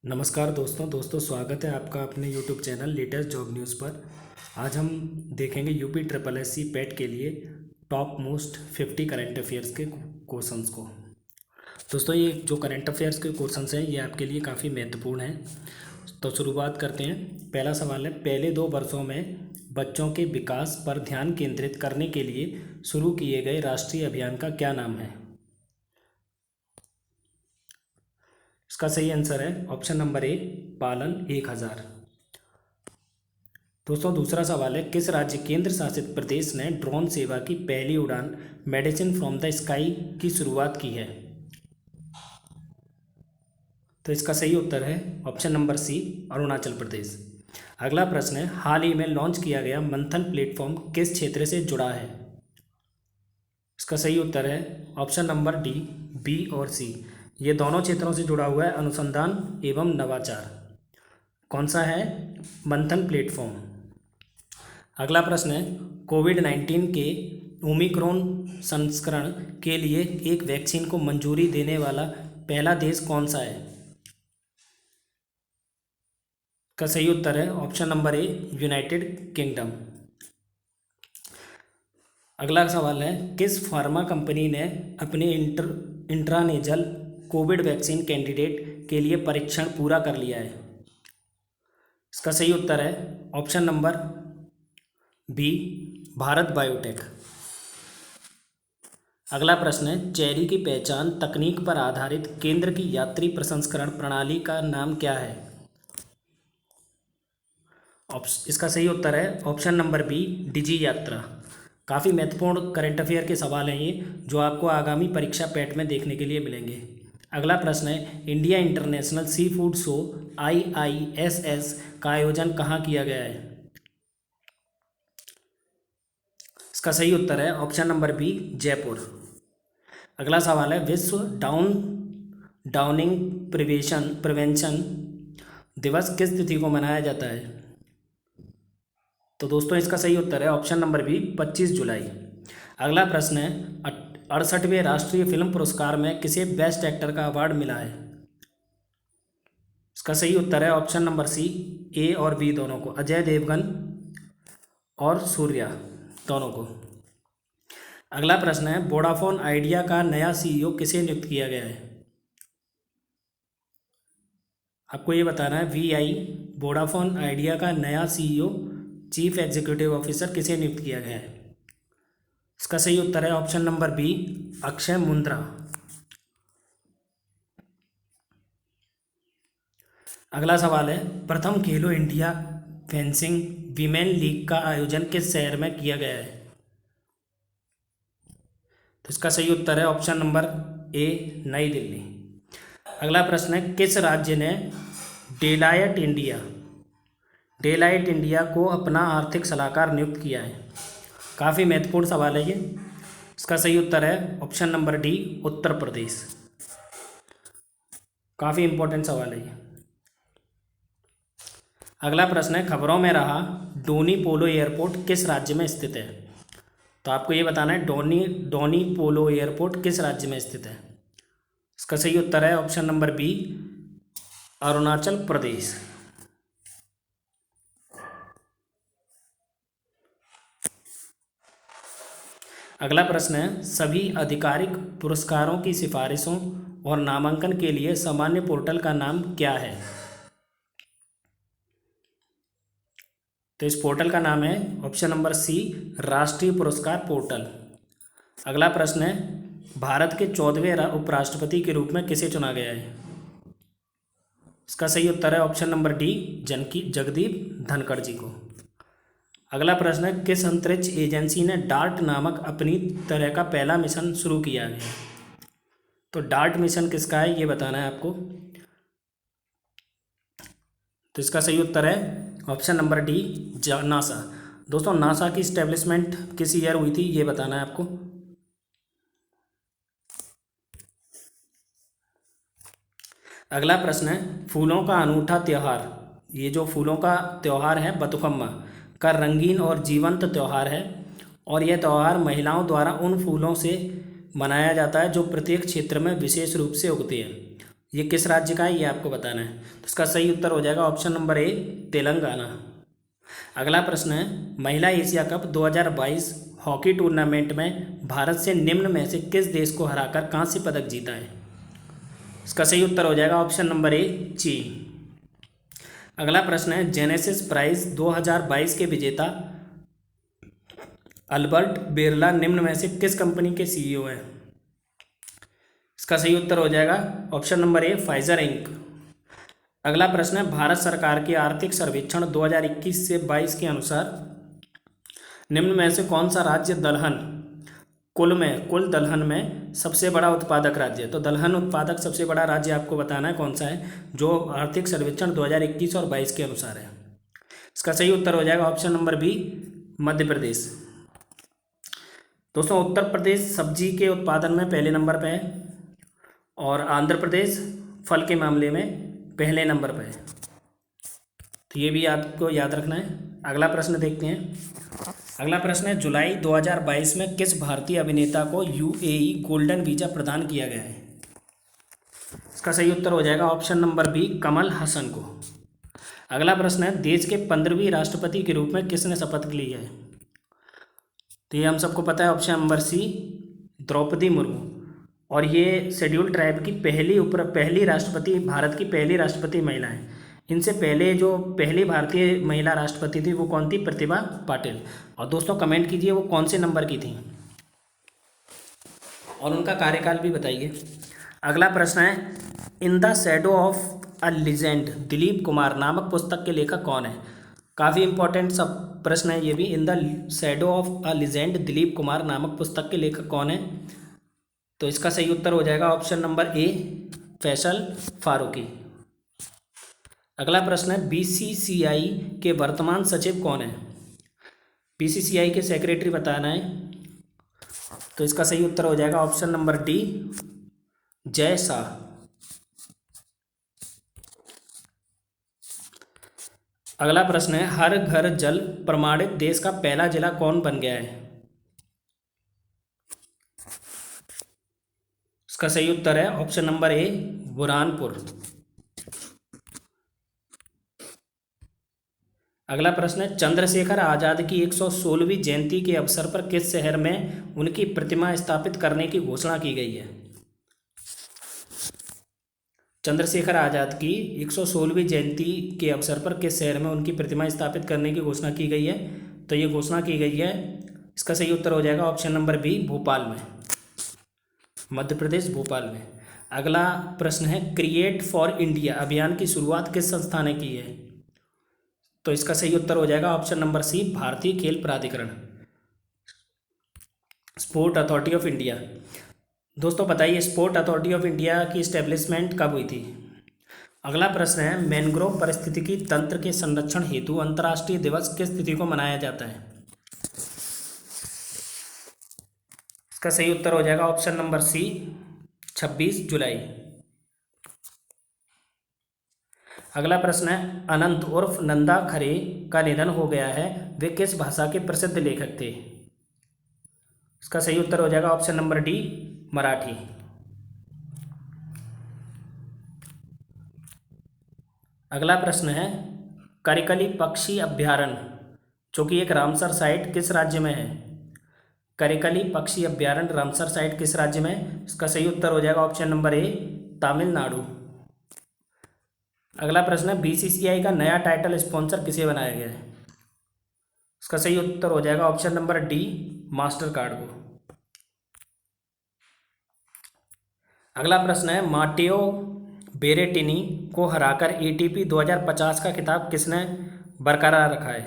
नमस्कार दोस्तों स्वागत है आपका अपने YouTube channel latest job news पर। आज हम देखेंगे यूपी ट्रिपल एस सी पेट के लिए टॉप मोस्ट 50 करंट अफेयर्स के क्वेश्चंस को। दोस्तों ये जो करंट अफेयर्स के क्वेश्चंस हैं ये आपके लिए काफ़ी महत्वपूर्ण हैं। तो शुरुआत करते हैं। पहला सवाल है, पहले 2 वर्षों में बच्चों के विकास पर ध्यान केंद्रित करने के लिए शुरू किए गए राष्ट्रीय अभियान का क्या नाम है? इसका सही आंसर है ऑप्शन नंबर ए, पालन 1000। दोस्तों दूसरा सवाल है, किस राज्य केंद्र शासित प्रदेश ने ड्रोन सेवा की पहली उड़ान मेडिसिन फ्रॉम द स्काई की शुरुआत की है? तो इसका सही उत्तर है ऑप्शन नंबर सी, अरुणाचल प्रदेश। अगला प्रश्न है, हाल ही में लॉन्च किया गया मंथन प्लेटफॉर्म किस क्षेत्र से जुड़ा है? इसका सही उत्तर है ऑप्शन नंबर डी, बी और सी। ये दोनों क्षेत्रों से जुड़ा हुआ है, अनुसंधान एवं नवाचार। कौन सा है? मंथन प्लेटफॉर्म। अगला प्रश्न है, कोविड-19 के ओमिक्रॉन संस्करण के लिए एक वैक्सीन को मंजूरी देने वाला पहला देश कौन सा है? का सही उत्तर है ऑप्शन नंबर ए, यूनाइटेड किंगडम। अगला सवाल है, किस फार्मा कंपनी ने अपने इंट्रानेजल कोविड वैक्सीन कैंडिडेट के लिए परीक्षण पूरा कर लिया है? इसका सही उत्तर है option number B, Bharat Biotech. अगला प्रश्न है, चेरी की पहचान तकनीक पर आधारित केंद्र की यात्री प्रसंस्करण प्रणाली का नाम क्या है? इसका सही उत्तर है ऑप्शन नंबर बी, डिजी यात्रा। काफ़ी महत्वपूर्ण करंट अफेयर के सवाल हैं ये, जो आपको आगामी परीक्षा पैट में देखने के लिए मिलेंगे। अगला प्रश्न है, India international sea food show IISS का आयोजन कहाँ किया गया है? इसका सही उत्तर है ऑप्शन नंबर बी, जयपुर। अगला सवाल है, विश्व डाउनिंग प्रिवेंशन दिवस किस तिथि को मनाया जाता है? तो दोस्तों इसका सही उत्तर है ऑप्शन नंबर बी, 25 जुलाई। अगला प्रश्न है, 68वें राष्ट्रीय फिल्म पुरस्कार में किसे बेस्ट एक्टर का अवार्ड मिला है? इसका सही उत्तर है ऑप्शन नंबर सी, ए और बी दोनों को, अजय देवगन और सूर्या दोनों को। अगला प्रश्न है, वोडाफोन आइडिया का नया CEO किसे नियुक्त किया गया है? आपको ये बताना है, वोडाफोन आइडिया का नया CEO चीफ एग्जीक्यूटिव ऑफिसर किसे नियुक्त किया गया है? इसका सही उत्तर है option number B, Akshay Mundra. अगला सवाल है, प्रथम खेलो इंडिया फेंसिंग वीमेन लीग का आयोजन किस शहर में किया गया है? तो इसका सही उत्तर है ऑप्शन नंबर ए, नई दिल्ली। अगला प्रश्न है, किस राज्य ने डेलाइट इंडिया को अपना आर्थिक सलाहकार नियुक्त किया है? काफ़ी महत्वपूर्ण सवाल है ये। इसका सही उत्तर है option number D, Uttar Pradesh. काफ़ी इंपॉर्टेंट सवाल है ये। अगला प्रश्न है, खबरों में रहा डोनी पोलो एयरपोर्ट किस राज्य में स्थित है? तो आपको ये बताना है, डोनी पोलो एयरपोर्ट किस राज्य में स्थित है? इसका सही उत्तर है option number B, Arunachal Pradesh. अगला प्रश्न है, सभी आधिकारिक पुरस्कारों की सिफारिशों और नामांकन के लिए सामान्य पोर्टल का नाम क्या है? तो इस पोर्टल का नाम है ऑप्शन नंबर सी, राष्ट्रीय पुरस्कार पोर्टल। अगला प्रश्न है, भारत के 14वें उपराष्ट्रपति के रूप में किसे चुना गया है? इसका सही उत्तर है option number D, Jagdeep Dhankhar ji को। अगला प्रश्न है, किस अंतरिक्ष एजेंसी ने डार्ट नामक अपनी तरह का पहला मिशन शुरू किया है? तो डार्ट मिशन किसका है ये बताना है आपको। तो इसका सही उत्तर है ऑप्शन नंबर डी, नासा। दोस्तों नासा की इस्टेब्लिशमेंट किस ईयर हुई थी ये बताना है आपको। अगला प्रश्न है, फूलों का अनूठा त्यौहार, ये जो फूलों का त्यौहार है बतुकम्मा का रंगीन और जीवंत त्यौहार है, और यह त्यौहार महिलाओं द्वारा उन फूलों से मनाया जाता है जो प्रत्येक क्षेत्र में विशेष रूप से उगते हैं। ये किस राज्य का है ये आपको बताना है। तो इसका सही उत्तर हो जाएगा ऑप्शन नंबर ए, तेलंगाना। अगला प्रश्न है, महिला एशिया कप 2022 हॉकी टूर्नामेंट में भारत से निम्न में से किस देश को हराकर कांस्य पदक जीता है? इसका सही उत्तर हो जाएगा ऑप्शन नंबर ए, चीन। अगला प्रश्न है, जेनेसिस प्राइज 2022 के विजेता अल्बर्ट बेरला निम्न में से किस कंपनी के सीईओ हैं? इसका सही उत्तर हो जाएगा option number A, Pfizer Inc. अगला प्रश्न है, भारत सरकार के आर्थिक सर्वेक्षण 2021 से 22 के अनुसार निम्न में से कौन सा राज्य दलहन कुल दलहन में सबसे बड़ा उत्पादक राज्य है? तो दलहन उत्पादक सबसे बड़ा राज्य आपको बताना है कौन सा है, जो आर्थिक सर्वेक्षण 2021 और 22 के अनुसार है। इसका सही उत्तर हो जाएगा option number B, Madhya Pradesh. दोस्तों, उत्तर प्रदेश सब्जी के उत्पादन में पहले नंबर पर है और आंध्र प्रदेश फल के मामले में पहले नंबर पर है, तो ये भी आपको याद रखना है। अगला प्रश्न देखते हैं। अगला प्रश्न है, जुलाई 2022 में किस भारतीय अभिनेता को यूएई गोल्डन वीजा प्रदान किया गया है? इसका सही उत्तर हो जाएगा option number B, Kamal Haasan को। अगला प्रश्न है, देश के 15वीं राष्ट्रपति के रूप में किसने शपथ ली है? तो ये हम सबको पता है, option number C, Draupadi Murmu. और ये शेड्यूल ट्राइब की पहली राष्ट्रपति, भारत की पहली राष्ट्रपति महिला है। इनसे पहले जो पहली भारतीय महिला राष्ट्रपति थी वो कौन थी? प्रतिभा पाटिल। और दोस्तों कमेंट कीजिए वो कौन से नंबर की थी और उनका कार्यकाल भी बताइए। अगला प्रश्न है, in the shadow of a legend Dilip Kumar नामक पुस्तक के लेखक कौन है? काफ़ी इंपॉर्टेंट सब प्रश्न है ये भी। In the shadow of a legend Dilip Kumar नामक पुस्तक के लेखक कौन है? तो इसका सही उत्तर हो जाएगा option number A, Faisal Farooqui. अगला प्रश्न है, बीसीसीआई के वर्तमान सचिव कौन है? बीसीसीआई के सेक्रेटरी बताना है, तो इसका सही उत्तर हो जाएगा option number D, Jay Shah. अगला प्रश्न है, हर घर जल प्रमाणित देश का पहला जिला कौन बन गया है? इसका सही उत्तर है ऑप्शन नंबर ए, बुरहानपुर। अगला प्रश्न है, चंद्रशेखर आज़ाद की 116वीं जयंती के अवसर पर किस शहर में उनकी प्रतिमा स्थापित करने की घोषणा की गई है? चंद्रशेखर आज़ाद की 116वीं जयंती के अवसर पर किस शहर में उनकी प्रतिमा स्थापित करने की घोषणा की गई है? तो ये घोषणा की गई है, इसका सही उत्तर हो जाएगा ऑप्शन नंबर बी, भोपाल में, मध्य प्रदेश, भोपाल में। अगला प्रश्न है, क्रिएट फॉर इंडिया अभियान की शुरुआत किस संस्था ने की है? तो इसका सही उत्तर हो जाएगा ऑप्शन नंबर सी, भारतीय खेल प्राधिकरण, स्पोर्ट अथॉरिटी ऑफ इंडिया। दोस्तों बताइए, स्पोर्ट अथॉरिटी ऑफ इंडिया की इस्टेब्लिशमेंट कब हुई थी? अगला प्रश्न है, मैंग्रोव पारिस्थितिकी तंत्र के संरक्षण हेतु अंतर्राष्ट्रीय दिवस किस तिथि को मनाया जाता है? इसका सही उत्तर हो जाएगा ऑप्शन नंबर सी, 26 जुलाई। अगला प्रश्न है, अनंत उर्फ नंदा खरे का निधन हो गया है, वे किस भाषा के प्रसिद्ध लेखक थे? इसका सही उत्तर हो जाएगा ऑप्शन नंबर डी, मराठी। अगला प्रश्न है, करिकली पक्षी अभ्यारण्य जो कि एक रामसर साइट किस राज्य में है? करिकली पक्षी अभ्यारण्य रामसर साइट किस राज्य में है? इसका सही उत्तर हो जाएगा ऑप्शन नंबर ए, तमिलनाडु। अगला प्रश्न है, बीसीसीआई का नया टाइटल स्पॉन्सर किसे बनाया गया है? इसका सही उत्तर हो जाएगा option number D, master card को। अगला प्रश्न है, माटेओ बेरेटिनी को हराकर एटीपी 2050 का खिताब किसने बरकरार रखा है?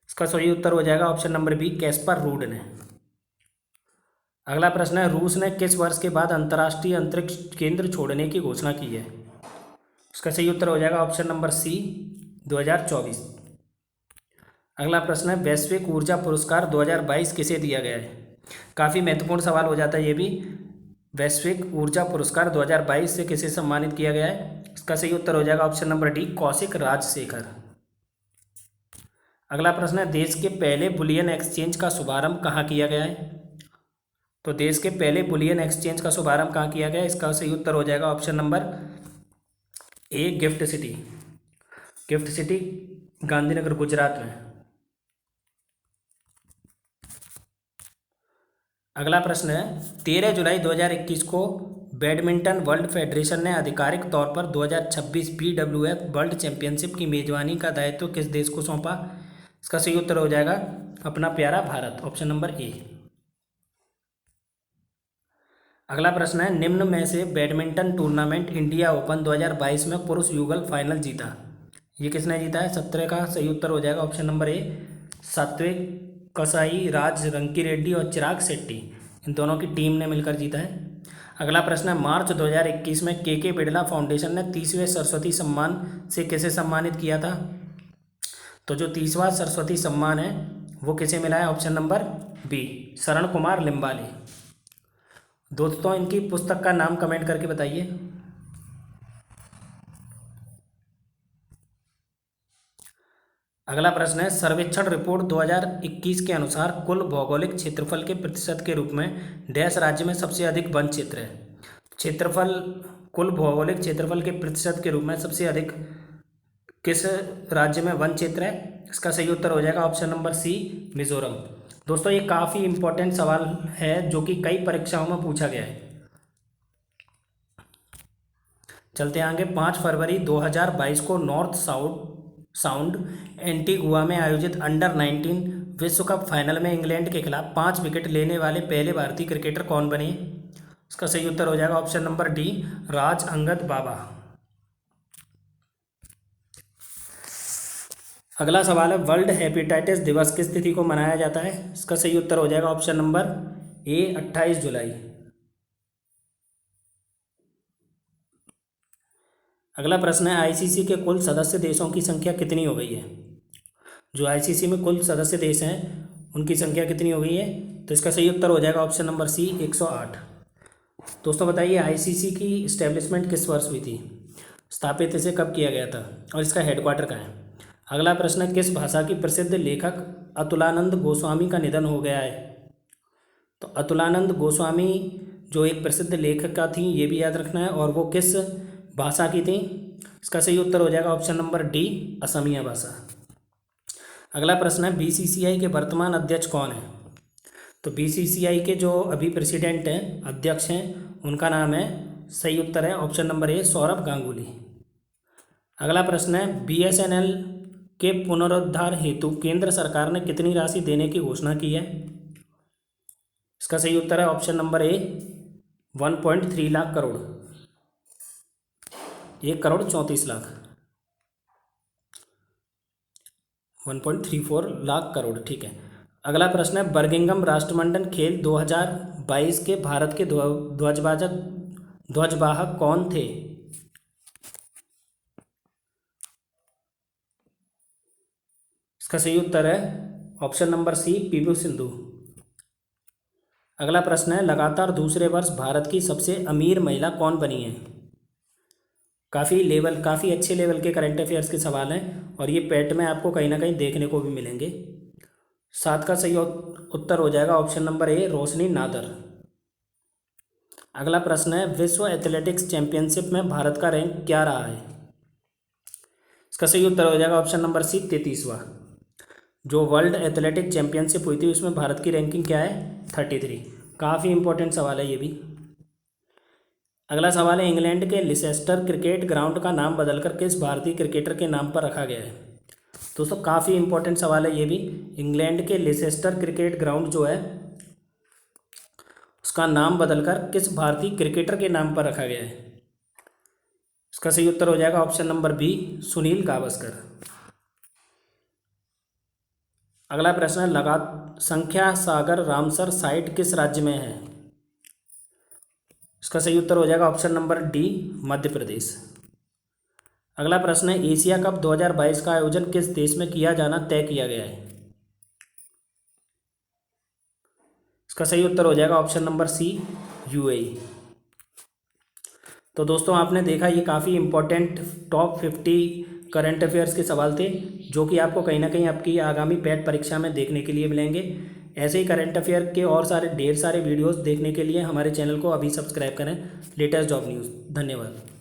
इसका सही उत्तर हो जाएगा option number B, Casper Ruud ने। अगला प्रश्न है, रूस ने किस वर्ष के बाद अंतर्राष्ट्रीय अंतरिक्ष केंद्र छोड़ने की घोषणा की है? इसका सही उत्तर हो जाएगा ऑप्शन नंबर सी, 2024। अगला प्रश्न है, वैश्विक ऊर्जा पुरस्कार 2022 किसे दिया गया है? काफ़ी महत्वपूर्ण सवाल हो जाता है ये भी। वैश्विक ऊर्जा पुरस्कार 2022 से किसे सम्मानित किया गया है? इसका सही उत्तर हो जाएगा option number D, Kaushik Rajshekhar. अगला प्रश्न है, देश के पहले बुलियन एक्सचेंज का शुभारंभ कहाँ किया गया है? तो देश के पहले बुलियन एक्सचेंज का शुभारंभ कहाँ किया गया? इसका सही उत्तर हो जाएगा ऑप्शन नंबर ए, gift city. Gift city Gandhinagar, Gujarat में। अगला प्रश्न है 13 जुलाई 2021 को बैडमिंटन वर्ल्ड फेडरेशन ने आधिकारिक तौर पर 2026 BWF वर्ल्ड चैंपियनशिप की मेजबानी का दायित्व किस देश को सौंपा? इसका सही उत्तर हो जाएगा अपना प्यारा भारत, ऑप्शन नंबर ए। अगला प्रश्न है निम्न में से बैडमिंटन टूर्नामेंट इंडिया ओपन 2022 में पुरुष युगल फाइनल जीता, ये किसने जीता है? 17 का सही उत्तर हो जाएगा ऑप्शन नंबर ए, सात्विक कसाई, राज रंकीरेड्डी और चिराग शेट्टी, इन दोनों की टीम ने मिलकर जीता है। अगला प्रश्न है मार्च 2021 में के बिड़ला फाउंडेशन ने 30वें सरस्वती सम्मान से किसे सम्मानित किया था? तो जो 30वां सरस्वती सम्मान है वो किसे मिला है? ऑप्शन नंबर बी, शरण कुमार लिम्बाले। दोस्तों इनकी पुस्तक का नाम कमेंट करके बताइए। अगला प्रश्न है सर्वेक्षण रिपोर्ट 2021 के अनुसार कुल भौगोलिक क्षेत्रफल के प्रतिशत के रूप में डैश राज्य में सबसे अधिक वन क्षेत्र है? क्षेत्रफल, कुल भौगोलिक क्षेत्रफल के प्रतिशत के रूप में सबसे अधिक किस राज्य में वन क्षेत्र है? इसका सही उत्तर हो जाएगा ऑप्शन नंबर सी, मिजोरम। दोस्तों ये काफ़ी इंपॉर्टेंट सवाल है जो कि कई परीक्षाओं में पूछा गया है। चलते आगे। 5 फरवरी 2022 को नॉर्थ साउंड एंटीगुआ में आयोजित अंडर-19 विश्व कप फाइनल में इंग्लैंड के खिलाफ 5 विकेट लेने वाले पहले भारतीय क्रिकेटर कौन बने? इसका सही उत्तर हो जाएगा ऑप्शन नंबर डी, राज अंगद बाबा। अगला सवाल है वर्ल्ड हेपेटाइटिस दिवस किस तिथि को मनाया जाता है? इसका सही उत्तर हो जाएगा ऑप्शन नंबर ए, 28 जुलाई। अगला प्रश्न है आईसीसी के कुल सदस्य देशों की संख्या कितनी हो गई है? जो आईसीसी में कुल सदस्य देश हैं उनकी संख्या कितनी हो गई है? तो इसका सही उत्तर हो जाएगा ऑप्शन नंबर सी, 108। दोस्तों बताइए आईसीसी की इस्टेब्लिशमेंट किस वर्ष हुई थी? स्थापित इसे कब किया गया था और इसका हेडक्वार्टर कहाँ है? अगला प्रश्न है किस भाषा की प्रसिद्ध लेखक अतुलानंद गोस्वामी का निधन हो गया है? तो अतुलानंद गोस्वामी जो एक प्रसिद्ध लेखिका थी ये भी याद रखना है, और वो किस भाषा की थी? इसका सही उत्तर हो जाएगा ऑप्शन नंबर डी, असमिया भाषा। अगला प्रश्न है बीसीसीआई के वर्तमान अध्यक्ष कौन है? तो बीसीसीआई के जो अभी प्रेसिडेंट हैं, अध्यक्ष हैं, उनका नाम है, सही उत्तर है ऑप्शन नंबर ए, सौरभ गांगुली। अगला प्रश्न है बीएसएनएल के पुनरुद्धार हेतु केंद्र सरकार ने कितनी राशि देने की घोषणा की है? इसका सही उत्तर है ऑप्शन नंबर ए, 1.3 लाख करोड़, 1,34,00,000, 1.34 लाख करोड़, ठीक है। अगला प्रश्न है बर्मिंघम राष्ट्रमंडल खेल 2022 के भारत के ध्वजवाहक कौन थे? इसका सही उत्तर है option number C, PV Sindhu. अगला प्रश्न है लगातार दूसरे वर्ष भारत की सबसे अमीर महिला कौन बनी है? काफ़ी अच्छे लेवल के करंट अफेयर्स के सवाल हैं और ये पैट में आपको कहीं ना कहीं देखने को भी मिलेंगे। 7 का सही उत्तर हो जाएगा ऑप्शन नंबर ए, रोशनी नादर। अगला प्रश्न है विश्व एथलेटिक्स चैंपियनशिप में भारत का रैंक क्या रहा है? इसका सही उत्तर हो जाएगा ऑप्शन नंबर सी, 33वां। जो वर्ल्ड एथलेटिक चैंपियनशिप हुई थी उसमें भारत की रैंकिंग क्या है? 33। काफ़ी इंपॉर्टेंट सवाल है ये भी। अगला सवाल है इंग्लैंड के लिसेस्टर क्रिकेट ग्राउंड का नाम बदलकर किस भारतीय क्रिकेटर के नाम पर रखा गया है? दोस्तों काफ़ी इंपॉर्टेंट सवाल है ये भी। इंग्लैंड के लिसेस्टर क्रिकेट ग्राउंड जो है उसका नाम बदलकर किस भारतीय क्रिकेटर के नाम पर रखा गया है? इसका सही उत्तर हो जाएगा option number B, Sunil Gavaskar. अगला प्रश्न है संख्या सागर रामसर साइट किस राज्य में है? इसका सही उत्तर हो जाएगा option number D, Madhya Pradesh. अगला प्रश्न है एशिया कप 2022 का आयोजन किस देश में किया जाना तय किया गया है? इसका सही उत्तर हो जाएगा ऑप्शन नंबर सी, यूएई। तो दोस्तों आपने देखा ये काफ़ी इंपॉर्टेंट टॉप 50 करंट अफेयर्स के सवाल थे जो कि आपको कहीं ना कहीं आपकी आगामी पैट परीक्षा में देखने के लिए मिलेंगे। ऐसे ही करंट अफेयर के और सारे ढेर सारे वीडियोस देखने के लिए हमारे चैनल को अभी सब्सक्राइब करें। Latest job news. धन्यवाद।